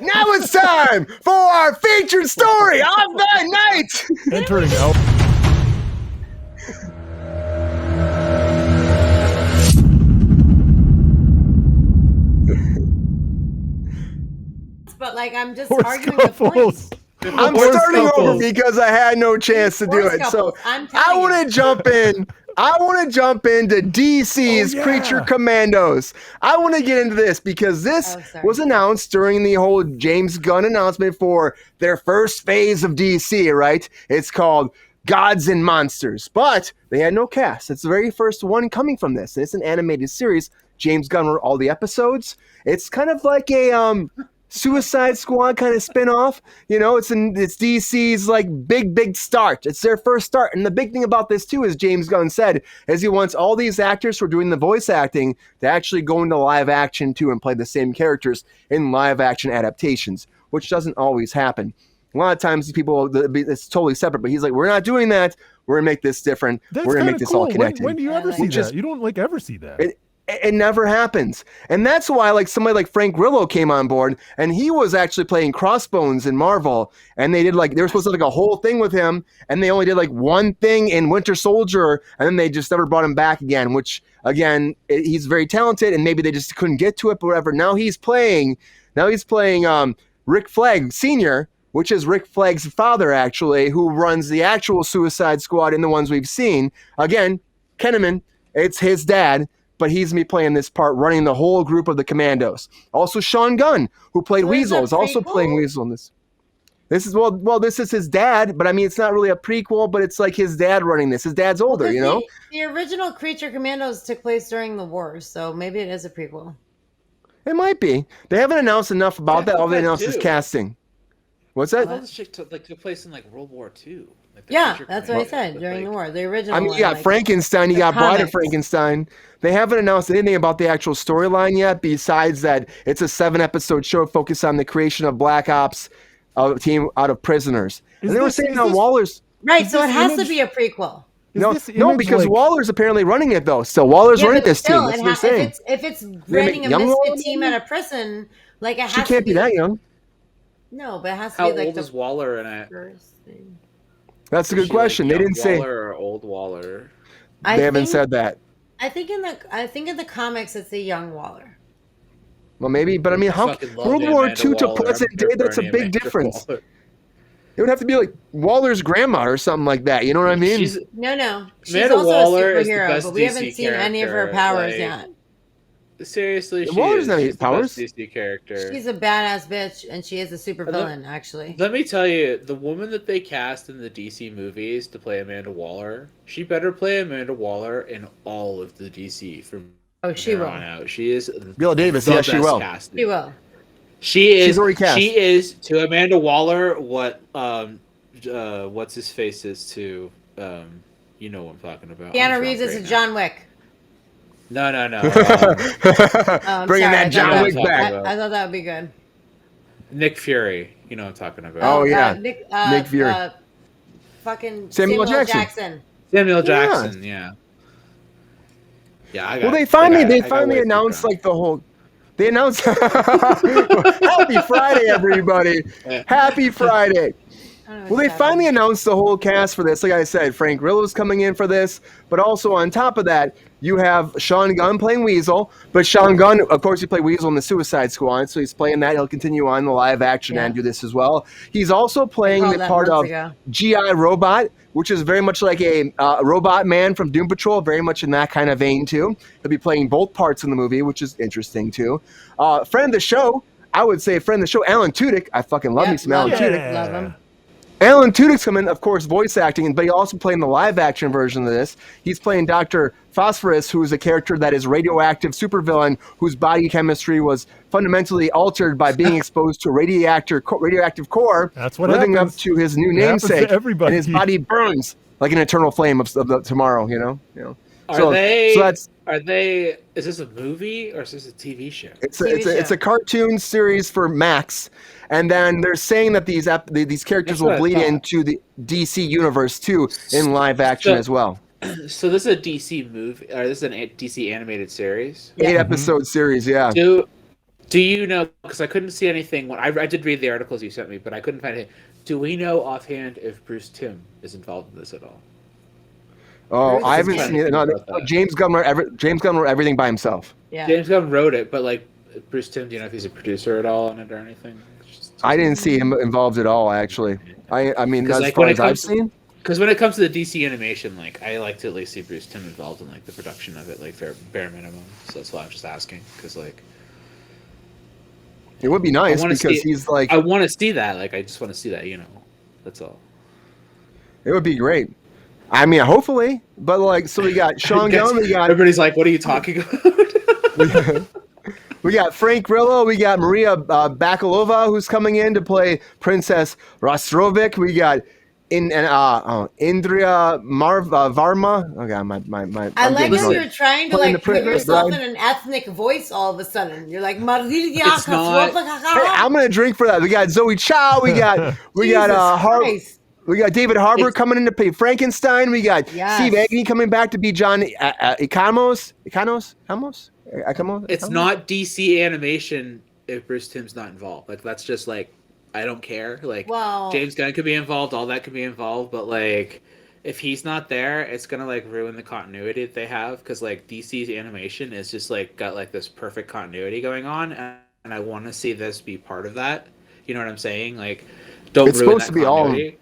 Now it's time for our featured story of the night. Entering out. But like I'm just Horse arguing the couples. point. I'm Horse starting over couples. because I had no chance to do Horse it. So couples, I'm I telling want you. to jump in. I want to jump into DC's Oh, yeah. Creature Commandos. I want to get into this because this was announced during the whole James Gunn announcement for their first phase of DC, right? It's called Gods and Monsters, but they had no cast. It's the very first one coming from this. It's an animated series. James Gunn wrote all the episodes. It's kind of like a Suicide Squad kind of spin-off. You know, it's DC's like big start. It's their first start. And the big thing about this too, as James Gunn said, is he wants all these actors who are doing the voice acting to actually go into live action too and play the same characters in live action adaptations, which doesn't always happen. A lot of times these people, it's totally separate, but he's like, we're not doing that. We're going to make this different. That's we're going to make kinda this all cool. connected. When do you ever see that? You don't ever see that. It never happens. And that's why like somebody like Frank Grillo came on board, and he was actually playing Crossbones in Marvel, and they were supposed to have like a whole thing with him, and they only did like one thing in Winter Soldier, and then they just never brought him back again, which again, he's very talented, and maybe they just couldn't get to it, but whatever. Now he's playing Rick Flag Sr., which is Rick Flag's father, actually, who runs the actual Suicide Squad in the ones we've seen. Again, Kinnaman, it's his dad, but he's me playing this part, running the whole group of the Commandos. Also, Sean Gunn, who played Weasel, is also playing Weasel in this. This is his dad, but I mean, it's not really a prequel, but it's like his dad running this. His dad's older, you know? The original Creature Commandos took place during the war, so maybe it is a prequel. It might be. They haven't announced enough about that. All they announced is casting. What's that? I thought this shit took place in like World War II. Yeah, that's what I said, during the war. The original I mean, one, you got Frankenstein, you got Bride of Frankenstein. They haven't announced anything about the actual storyline yet, besides that it's a 7-episode show focused on the creation of Black Ops, a team out of prisoners. And they were saying that Waller's... Right, so it has to be a prequel. No, because Waller's apparently running it, though. So Waller's running this team. That's what they're saying. If it's running a misfit team at a prison, like it has to be... She can't be that young. No, but it has to be like... How old is Waller in it? That's a good question. They didn't say. Waller or old Waller. They haven't said that. I think in the comics it's a young Waller. Well, maybe, but I mean, how World War II to present day? That's a big difference. It would have to be like Waller's grandma or something like that. You know what I mean? No. She's Amanda also Waller a is the superhero, best but we haven't DC seen any of her powers yet. Seriously, Waller's not any powers. The best DC character. She's a badass bitch, and she is a super villain, actually. Let me tell you, the woman that they cast in the DC movies to play Amanda Waller, she better play Amanda Waller in all of the DC from she will. on out. She is Bill Davis. Yeah, she will. Casted. She will. She's already cast. She is to Amanda Waller what what's his face is to you know what I'm talking about. Keanu Reeves is to John Wick. No. Bringing that John Wick back. I thought that would be good. Nick Fury, you know what I'm talking about. Oh yeah, Nick Fury. Fucking Samuel Jackson. Samuel Jackson, yeah. Yeah, they finally announced like the whole. They announced Happy Friday, everybody. Happy Friday. Well, they finally announced the whole cast for this. Like I said, Frank Grillo's coming in for this, but also on top of that, you have Sean Gunn playing Weasel. But Sean Gunn, of course, he played Weasel in the Suicide Squad, so he's playing that. He'll continue on the live action and do this as well. He's also playing the part of G.I. Robot, which is very much like a robot man from Doom Patrol, very much in that kind of vein too. He'll be playing both parts in the movie, which is interesting too. Friend of the show, I would say friend of the show, Alan Tudyk. I fucking love me some Alan Tudyk. Love him. Alan Tudyk's coming, of course, voice acting, but he also playing the live-action version of this. He's playing Dr. Phosphorus, who is a character that is radioactive supervillain whose body chemistry was fundamentally altered by being exposed to radioactive core. That's what living happens. up to his new namesake, and his body burns like an eternal flame of the tomorrow. You know. Is this a movie or is this a TV show? It's a cartoon series for Max, and then they're saying that these characters will bleed into the DC universe too in live action as well. So this is a DC movie, or this is an DC animated series? 8-episode series, yeah. Do you know? Because I couldn't see anything. When I did read the articles you sent me, but I couldn't find anything. Do we know offhand if Bruce Timm is involved in this at all? Oh, Bruce I haven't Timm. seen it. No, James Gunn wrote everything by himself. Yeah. James Gunn wrote it, but like Bruce Timm, do you know if he's a producer at all on it or anything? I didn't see him involved at all, actually. I mean, 'Cause, as like, far when it as I've comes- seen. Because when it comes to the DC animation, like I like to at least see Bruce Timm involved in like the production of it, like bare minimum. So that's why I'm just asking, because like It would be nice wanna because see- he's like. I want to see that. Like I just want to see that. That's all. It would be great. I mean, hopefully, but like, so we got Sean Gunn, we got Everybody's like, "What are you talking about?" we got Frank Grillo, we got Maria Bakalova, who's coming in to play Princess Rostrovic. We got Indria Varma. Oh god, my. I I'm like getting how drunk. you're trying to Playing like the put yourself bride. in an ethnic voice all of a sudden. You're like Marilia It's not- Hey, I'm gonna drink for that. We got Zoe Chow. We got we got David Harbour It's- coming in to play Frankenstein. We got Yes. Steve Agnew coming back to be John Icamos. It's not DC animation if Bruce Timm's not involved. Like that's just like I don't care. Like Well- James Gunn could be involved, all that could be involved, but like if he's not there, it's gonna like ruin the continuity that they have because like DC's animation is just like got like this perfect continuity going on, and I want to see this be part of that. You know what I'm saying? Like, don't It's ruin supposed that to be all- continuity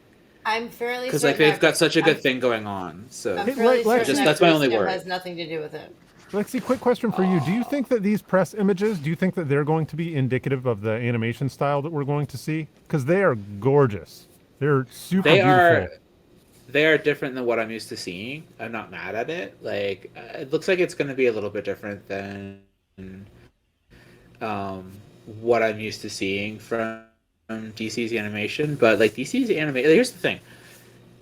I'm fairly because certain like they've that- got such a good I'm- thing going on. So I'm Hey, fairly Lexi- certain that that's my Bruce only Timm worry. has nothing to do with it. Lexi, quick question for you. Do you think that these press images, do you think that they're going to be indicative of the animation style that we're going to see? Because they are gorgeous. They're super beautiful. They are different than what I'm used to seeing. I'm not mad at it. Like it looks like it's going to be a little bit different than what I'm used to seeing from DC's animation. But like DC's animation, here's the thing: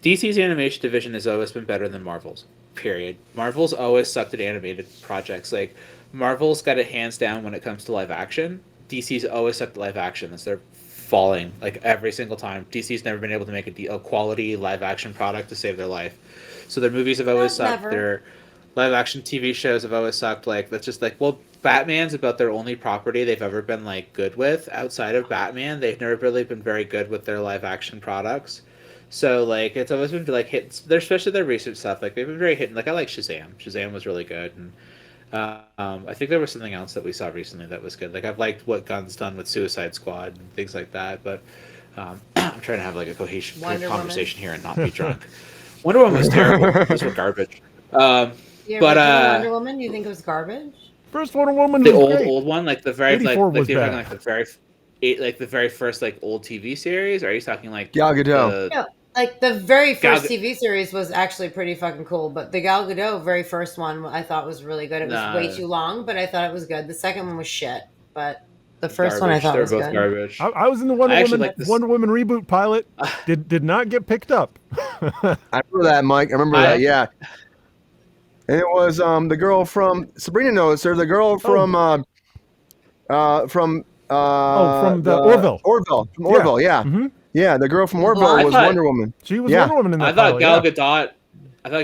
DC's animation division has always been better than Marvel's. Period. Marvel's always sucked at animated projects. Like Marvel's got it hands down when it comes to live action. DC's always sucked at live action. That's their falling like every single time. DC's never been able to make a quality live action product to save their life. So their movies have always sucked. Never. Their live action TV shows have always sucked. Like that's just like, well, Batman's about their only property they've ever been like good with. Outside of Batman, they've never really been very good with their live action products. So like it's always been like hits. They're especially their recent stuff. Like they've been very hitting. Like I like Shazam. Shazam was really good, and I think there was something else that we saw recently that was good. Like I've liked what Gunn's done with Suicide Squad and things like that. But I'm trying to have like a cohesive Wonder conversation here and not be drunk. Wonder Woman was terrible. Those were garbage. The But, original Wonder Woman, you think it was garbage? First Wonder Woman The was great. old one, like the very 84 was you're bad. talking like the very first like old TV series. Or are you talking like Gal Gadot. No, like the very Gal first TV series was actually pretty fucking cool, but the Gal Gadot very first one I thought was really good. It was way too long, but I thought it was good. The second one was shit, but the first one I thought They're was both good. garbage. I was in the Wonder I actually Woman like this- Wonder Woman reboot pilot. Did not get picked up. I remember that, Mike. I remember that. Yeah. And it was the girl from Sabrina knows her. The girl from from the Orville. Orville from Orville. Yeah. Mhm. Yeah. The girl from Orville I was thought- Wonder Woman. She was Yeah. Wonder Woman in that I thought pilot,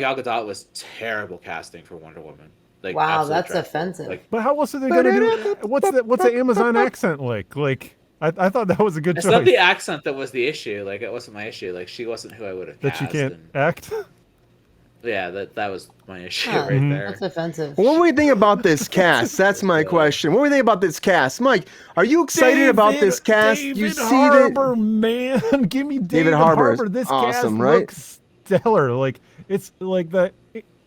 Gal Gadot was terrible casting for Wonder Woman. Like Wow, absolute that's trash. offensive. Like, But how else are they going to do? What's the Amazon accent like? Like I thought that was a good it's choice. not the accent that was the issue. Like it wasn't my issue. Like she wasn't who I would have that she cast. can't and- act. yeah, that was my issue Huh, right there. That's offensive. What do we think about this cast? That's my question. What do we think about this cast, Mike? Are you excited about this cast? David You see Harbour, man, give me David Harbour is Harbour. This awesome, cast right? looks stellar. Like it's like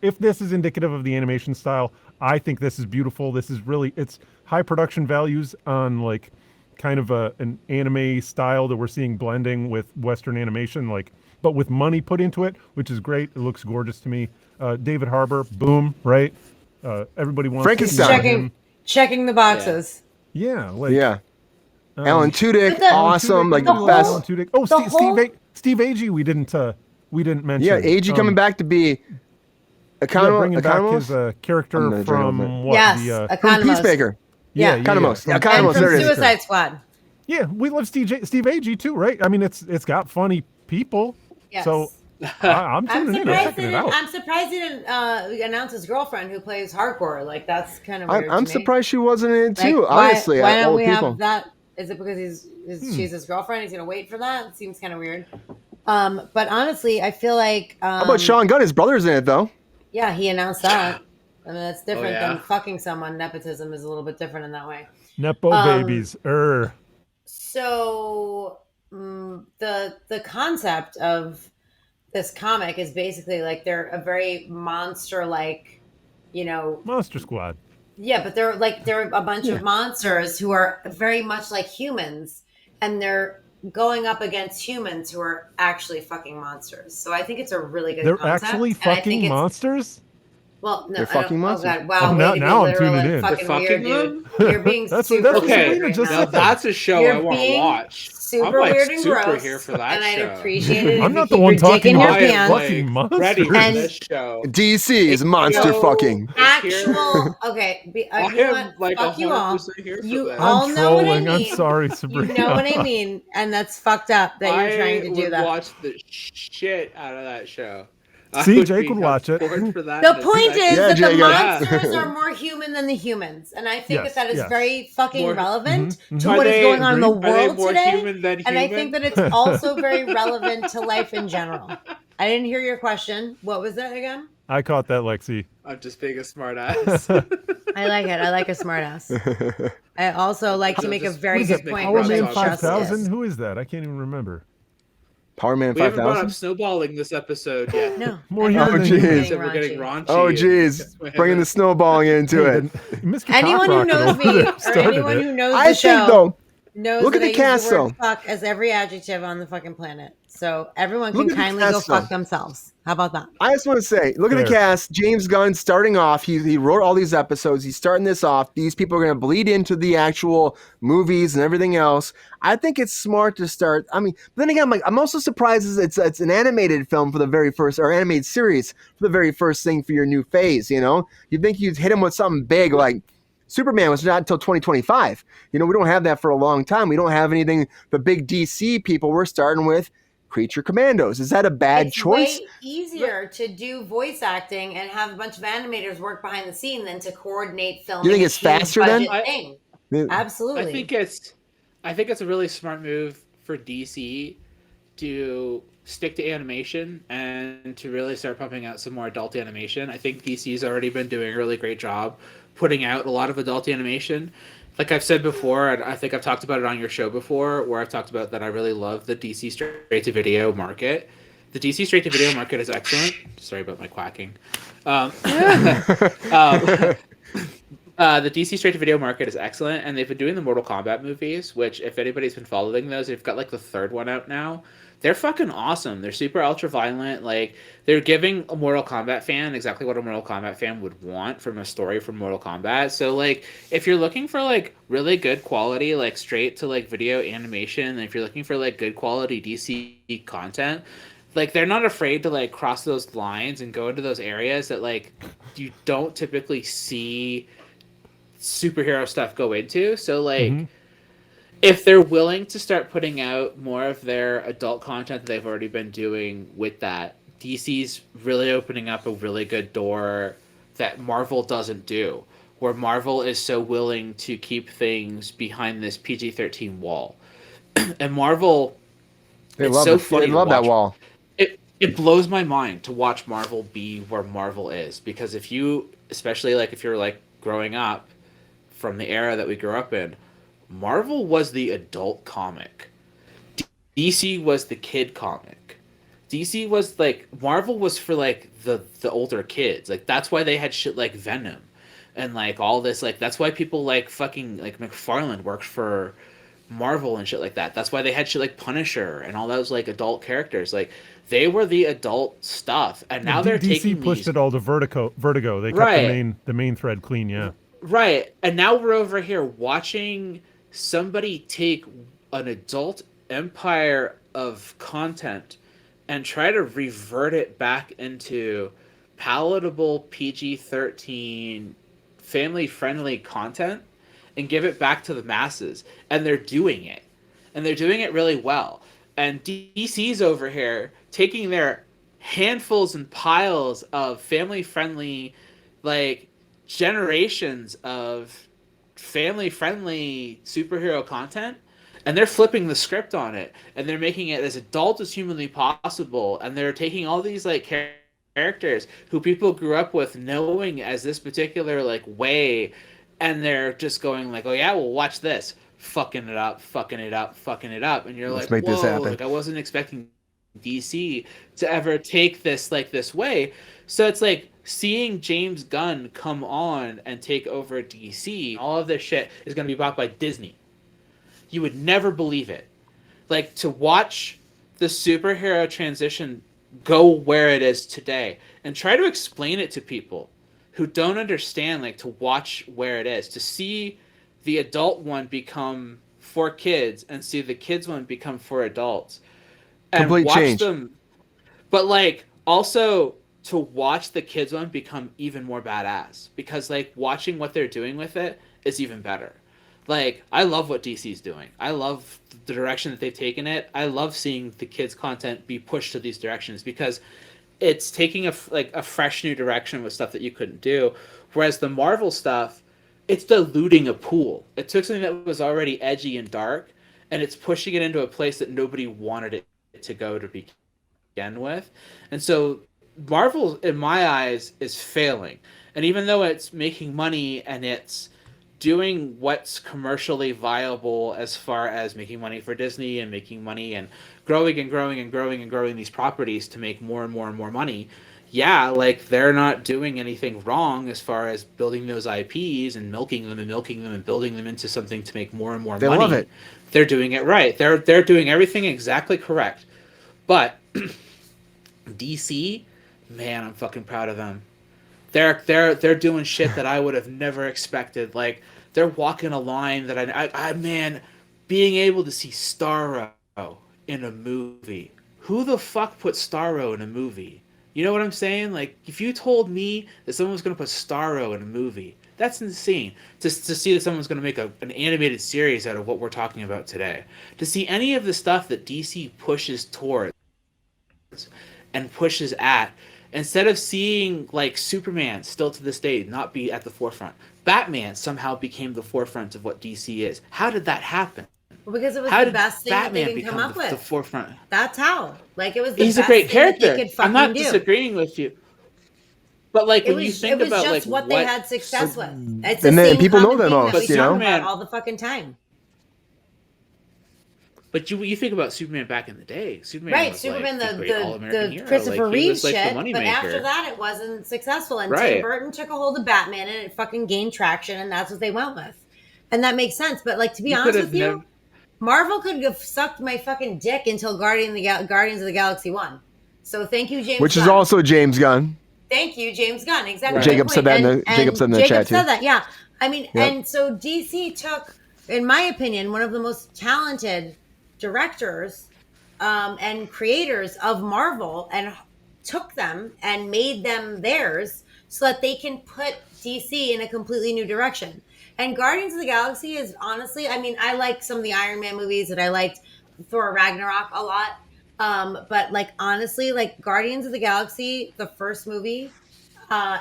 if this is indicative of the animation style, I think this is beautiful. This is really it's high production values on like kind of an anime style that we're seeing blending with Western animation, like but with money put into it, which is great. It looks gorgeous to me. David Harbour, boom, right? Everybody wants Frankenstein. to see him. Checking the boxes. Yeah, like Yeah. Alan Tudyk, But the- awesome, like the the best. Alan Tudyk. Oh, the whole- Steve Agee, we didn't mention. Yeah, Agee coming back to be bringing back Economos? his character I'm gonna drink a from little what? Yes, the, From Economos. Peacemaker. Yeah. Economos. Yeah, And Economos, from there it is. Suicide Squad. Yeah, we love Steve Agee too, right? I mean, it's got funny people. Yes. So I'm I'm tuning in. I'm surprised checking he it didn't. out. I'm surprised he didn't announce his girlfriend who plays hardcore. Like that's kind of weird. I'm to me. surprised she wasn't in it Like too. Honestly, why don't all we the people. have that? Is it because she's his girlfriend? He's gonna wait for that. It seems kind of weird. But honestly, I feel like How about Sean Gunn? His brother's in it though. yeah, he announced that. I mean, that's different yeah? than fucking someone. Nepotism is a little bit different in that way. Nepo babies. So the concept of this comic is basically like they're a very monster like, Monster Squad. yeah, but they're a bunch of monsters who are very much like humans, and they're going up against humans who are actually fucking monsters. So I think it's a really good They're concept. actually and I think fucking it's, monsters? well, no, They're I don't- fucking oh monsters. god, wow, Oh, way to be now I'm literal tuning and in. fucking They're weird, fucking dude. You're being That's super what Okay, weird right Sabrina just now. now that's a show You're I want to being watch. super I'm like weird and super gross, here for that and I'd show. appreciate it I'm if not you the keep one your dick talking in your about I am pants. fucking monsters. ready for And- this show. DC's monster So, fucking. Actual, okay. I You know am what? like Fuck you all. 100% here for You this. all I'm know what I trolling. I'm mean. sorry, You Sabrina. know what I mean, and that's fucked up that you're trying to do would that. watch the shit out of that show. See, I would Jake be would watch it. on board for that The in a point second. is Yeah, that the Jake, monsters are more human than the humans, and I think Yes, that is yes. very fucking More- relevant Mhm, to mhm. what is going on in the Agreed. Are they world more today. human than And I human? think that it's also very relevant to life in general. I didn't hear your question. What was that again? I caught that, Lexi. I'm just being a smartass. I like it. I like a smartass. I also like to So make a just- very what is good it, point. Power which Man I just 5000? did. Who is that? I can't even remember. Power Man We haven't brought 5000. up snowballing this episode yet. No. More I know, human I'm than being humans. So we're getting raunchy. raunchy. Oh and- geez, bringing the snowballing into Hey, it. then Mr. Anyone who Cockrocket knows over me there or started anyone it. who knows I the show think though, knows look that at I the use cast, the word though. fuck as every adjective on the fucking planet. So everyone Look can at the kindly go cast, fuck though. themselves. How about that? I just want to say, look at the Fair. cast. James Gunn starting off. He wrote all these episodes. He's starting this off. These people are going to bleed into the actual movies and everything else. I think it's smart to start. I mean, but then again, I'm also surprised it's an animated film for the very first, or animated series for the very first thing for your new phase. You'd think you'd hit him with something big like Superman was not until 2025. We don't have that for a long time. We don't have anything. The big DC people we're starting with. Creature Commandos. Is that a bad It's choice? way easier to do voice acting and have a bunch of animators work behind the scene than to coordinate filming. You think a it's huge faster then? budget thing. Absolutely. I think it's a really smart move for DC to stick to animation and to really start pumping out some more adult animation. I think DC's already been doing a really great job putting out a lot of adult animation. Like I've said before, and I think I've talked about it on your show before, where I've talked about that I really love the DC straight-to-video market. The DC straight-to-video market is excellent. Sorry about my quacking. The DC straight-to-video market is excellent, and they've been doing the Mortal Kombat movies, which, if anybody's been following those, they've got like the third one out now. They're fucking awesome. They're super ultra-violent. Like, they're giving a Mortal Kombat fan exactly what a Mortal Kombat fan would want from a story from Mortal Kombat. So, like, if you're looking for, like, really good quality, like, straight to, like, video animation, and if you're looking for, like, good quality DC content, like, they're not afraid to, like, cross those lines and go into those areas that, like, you don't typically see superhero stuff go into. So, like, if they're willing to start putting out more of their adult content that they've already been doing with that, DC's really opening up a really good door that Marvel doesn't do, where Marvel is so willing to keep things behind this PG-13 wall. And Marvel, They it's love so it. funny They to love that watch. wall. It blows my mind to watch Marvel be where Marvel is, because if you, especially like if you're like growing up from the era that we grew up in, Marvel was the adult comic. DC was the kid comic. DC was like, Marvel was for like the older kids. Like, that's why they had shit like Venom and like all this, like that's why people like fucking like McFarlane worked for Marvel and shit like that. That's why they had shit like Punisher and all those like adult characters. Like, they were the adult stuff, and now they're DC taking pushed these... it all to Vertigo. They kept Right. the main thread clean. Yeah. Right, and now we're over here watching somebody take an adult empire of content and try to revert it back into palatable PG-13 family-friendly content and give it back to the masses. And they're doing it. And they're doing it really well. And DC's over here taking their handfuls and piles of family-friendly, like, generations of family-friendly superhero content, and they're flipping the script on it, and they're making it as adult as humanly possible, and they're taking all these, like, characters who people grew up with knowing as this particular, like, way, and they're just going like, oh yeah, well, watch this, fucking it up, fucking it up, fucking it up, and you're Let's like, make this whoa, happen. like, I wasn't expecting DC to ever take this, like, this way. So it's like seeing James Gunn come on and take over DC. All of this shit is going to be bought by Disney. You would never believe it. Like, to watch the superhero transition go where it is today and try to explain it to people who don't understand, like, to watch where it is, to see the adult one become for kids and see the kids one become for adults and Complete watch change. them, but, like, also to watch the kids one become even more badass, because, like, watching what they're doing with it is even better. Like, I love what DC's doing. I love the direction that they've taken it. I love seeing the kids content be pushed to these directions, because it's taking a fresh new direction with stuff that you couldn't do. Whereas the Marvel stuff, it's diluting a pool. It took something that was already edgy and dark, and it's pushing it into a place that nobody wanted it to go to begin with. And so Marvel, in my eyes, is failing. And even though it's making money and it's doing what's commercially viable as far as making money for Disney and making money and growing and growing and growing and growing these properties to make more and more and more money, yeah, like, they're not doing anything wrong as far as building those IPs and milking them and building them into something to make more and more They money. love it. They're doing it right. They're doing everything exactly correct. But DC, man, I'm fucking proud of them. They're doing shit that I would have never expected. Like, they're walking a line that I man, being able to see Starro in a movie. Who the fuck put Starro in a movie? You know what I'm saying? Like, if you told me that someone was going to put Starro in a movie, that's insane. To see that someone's going to make an animated series out of what we're talking about today. To see any of the stuff that DC pushes towards and pushes at, instead of seeing, like, Superman still to this day not be at the forefront, Batman somehow became the forefront of what DC is. How did that happen? Well, because it was How the did best thing Batman that they could come become up with. the forefront? That's how. Like, it was the He's best a great thing that character. they could fucking I'm not do. disagreeing with you. But, like, when you It think was about, just like, what they had success with. It's the And then same people know common that thing most, that we you talk know? about all the fucking time. But you think about Superman back in the day. Superman Right, was, Superman, like, the great all-American the hero. Christopher Like, he Reeve was, like, shit, the but moneymaker. after that it wasn't successful, and Right. Tim Burton took a hold of Batman and it fucking gained traction, and that's what they went with. And that makes sense, but, like, to be honest with you, Marvel could have sucked my fucking dick until Guardians of the Galaxy 1. So thank you, James Which Gunn. is also James Gunn. Thank you, James Gunn. Exactly. Right. Jacob said that Jacob said in the Jacob chat, too. said that, yeah. I mean, Yep. and so DC took, in my opinion, one of the most talented directors and creators of Marvel and took them and made them theirs so that they can put DC in a completely new direction. And Guardians of the Galaxy is honestly, I mean, I like some of the Iron Man movies, and I liked Thor Ragnarok a lot. But, like, honestly, like, Guardians of the Galaxy, the first movie,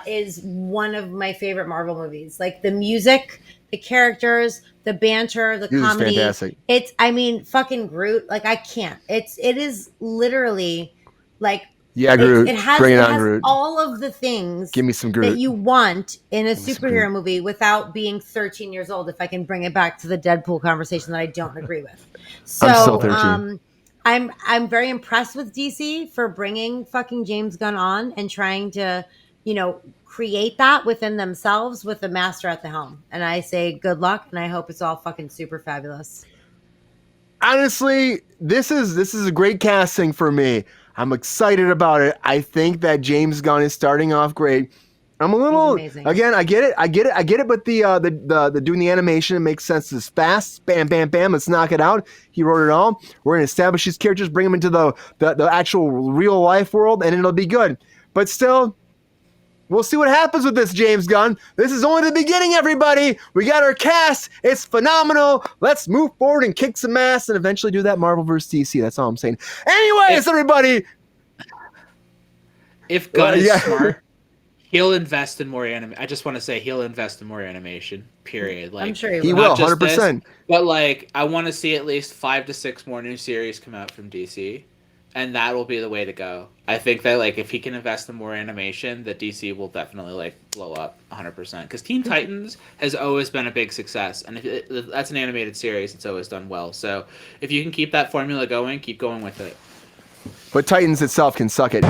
is one of my favorite Marvel movies. Like, the music, the characters, the banter, the It was comedy. fantastic. It's, I mean, fucking Groot. Like, I can't. It is literally, like, Yeah, Groot. It has, Bring it it on, has Groot. all of the things Give me some that Groot. you want in a me some superhero Groot. movie without being 13 years old, if I can bring it back to the Deadpool conversation that I don't agree with. So, I'm still 13. I'm very impressed with DC for bringing fucking James Gunn on and trying to, create that within themselves with the master at the helm. And I say good luck, and I hope it's all fucking super fabulous. Honestly, this is a great casting for me. I'm excited about it. I think that James Gunn is starting off great. I'm a little, He's amazing. again, I get it, but the doing the animation, it makes sense. It's fast, bam, bam, bam, let's knock it out. He wrote it all. We're gonna establish these characters, bring them into the actual real life world, and it'll be good. But still, we'll see what happens with this, James Gunn. This is only the beginning, everybody. We got our cast. It's phenomenal. Let's move forward and kick some ass and eventually do that Marvel vs. DC. That's all I'm saying. Anyways, everybody. If Gunn is yeah. smart, he'll invest in more anime. I just want to say he'll invest in more animation. Period. Like, I'm sure he He will. will, not just 100%. this, but like I want to see at least 5 to 6 more new series come out from DC, and that will be the way to go. I think that like if he can invest in more animation, that DC will definitely like blow up 100%. Because Teen Titans has always been a big success, and if that's an animated series, it's always done well. So if you can keep that formula going, keep going with it. But Titans itself can suck it.